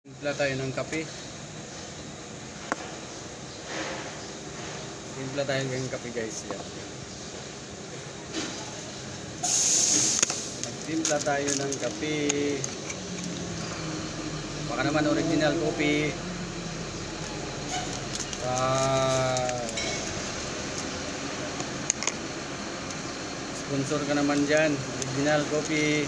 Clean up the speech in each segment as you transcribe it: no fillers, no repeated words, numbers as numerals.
Timpla tayo ng kape. Timpla tayo ng kape guys. Yan. Magtimpla tayo ng kape. Baka naman original coffee. Sponsor ka naman dyan. Original coffee.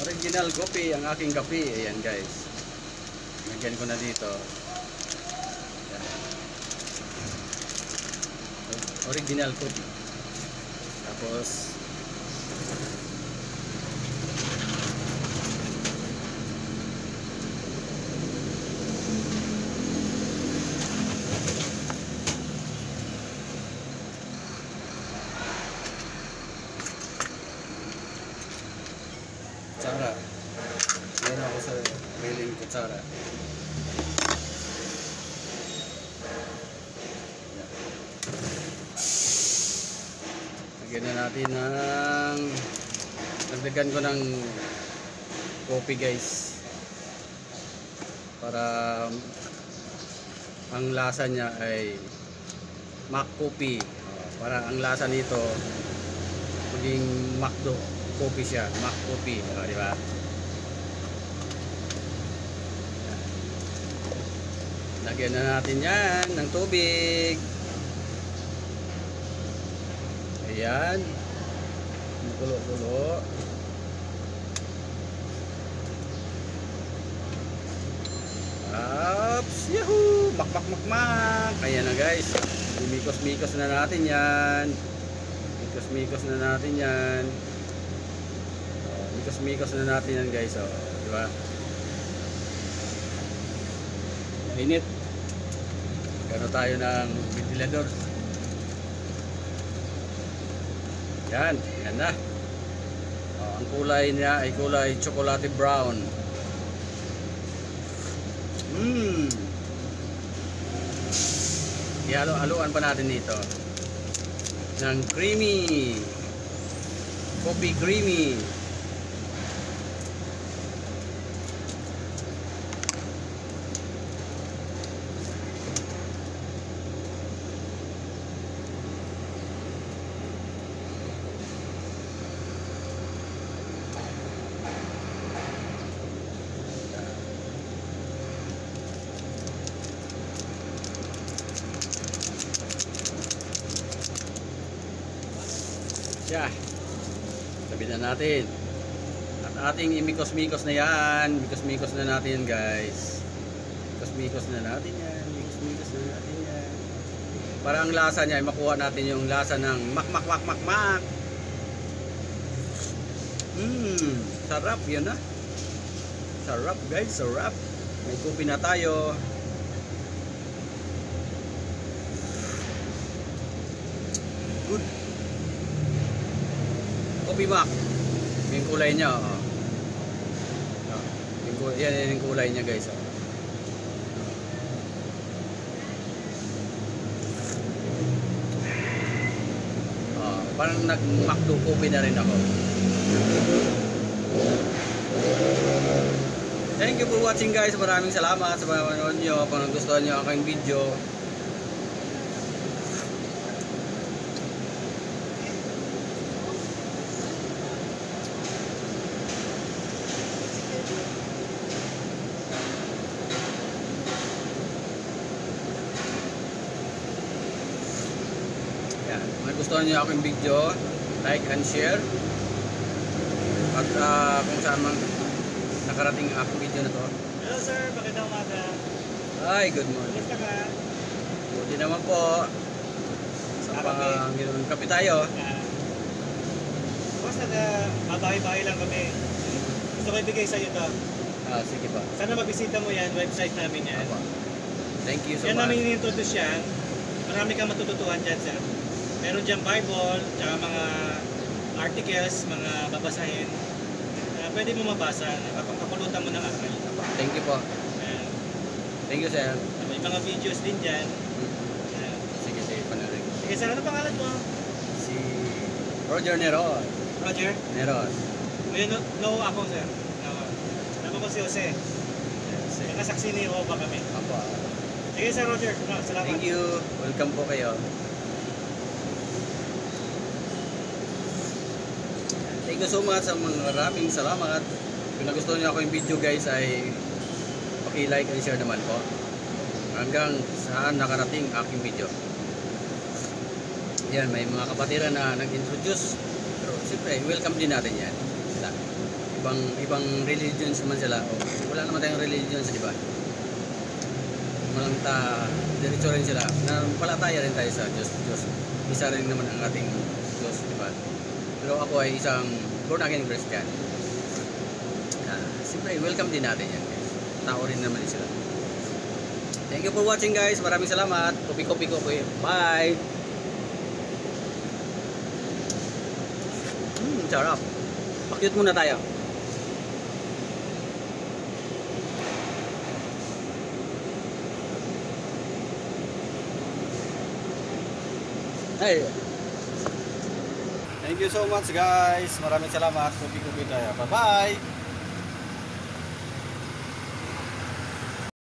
Original coffee, ang aking kape. Ayan guys. Lagyan ko na dito. Ayan. Original coffee. Tapos kutsara. Meron ako sa willing kutsara. Lagyan na natin ng dagdagan ko ng coffee guys. Para ang lasa niya ay mac coffee. Para ang lasa nito maging McDo coffee siya, mac coffee, di ba? Lagyan na natin yan ng tubig. Ayan. Kulo-kulo. Ups, yahoo! Mak. Ayan na guys. Mikos-mikos na natin yan. Mikos-mikos na natin yan. Mikos na natin yan guys, di ba? Mainit. Gano tayo ng ventilador. Yan na. Ang kulay niya ay kulay chocolate brown. Ihalo-haluan pa natin dito ng creamy. Coffee creamy. Yeah. Tabi na natin. At ating imikos-mikos na yan. Mikos-mikos na natin guys. Mikos-mikos na natin yan. Mikos-mikos na natin yan. Para ang lasa niya ay makuha natin yung lasa ng mak. Sarap yun na. Sarap guys, sarap. May kopi na tayo. Good. Coffee mac. Yung kulay niya, yan yung kulay niya guys. Parang nag-McDo coffee na rin ako. Thank you for watching guys. Maraming salamat sa panonood nyo. Kung nagustuhan nyo aking video, kung nagustuhan nyo aking video, like and share. At kung saan man nakarating ang aking video na to. Hello sir, magandang umaga. Hi, good morning. Kumusta ka? Buti naman po. Sa Panginoon kape tayo. Basta na babahay-bahay lang kami. Gusto ko ibigay sa iyo to. Sige pa. Sana mabisita mo yan, website namin yan. Thank you so Yan much. namin in-introduce yan. Marami kang matututuhan dyan sir. Meron dyan Bible, tsaka mga articles, mga babasahin. Pwede mo mabasa, kapulutan mo ng akal. Thank you po. Thank you sir. May mga videos din dyan. Sige, panorin. Sige sir, ano pangalan mo? Si Roger Neron. Roger? Neron. May no ako, sir. Nama ko si Jose. Nakasaksi ni Oba kami. Apo. Sige, Sir Roger. Salamat. Thank you. Welcome po kayo. Thank you so much. Maraming salamat. Kung nagustuhan niyo ako yung video guys ay paki-like and share naman po. Hanggang saan nakarating aking video. Yan, may mga kapatiran na nag-introduce. Pero siyempre, welcome din natin yan. Sila. Ibang religions naman sila. O, wala naman tayong religions, di ba? Diretso rin sila. Nampalataya rin tayo sa Diyos. Isa rin naman ang ating Diyos, di ba? Pero ako ay isang born again Christian. Siyempre, welcome din natin yan guys. Tao rin naman sila. Thank you for watching guys. Maraming salamat. Kopi. Bye! Sarap. Pakyut muna tayo. Hey. Thank you so much guys. Maraming salamat. Kopi tayo. Bye-bye.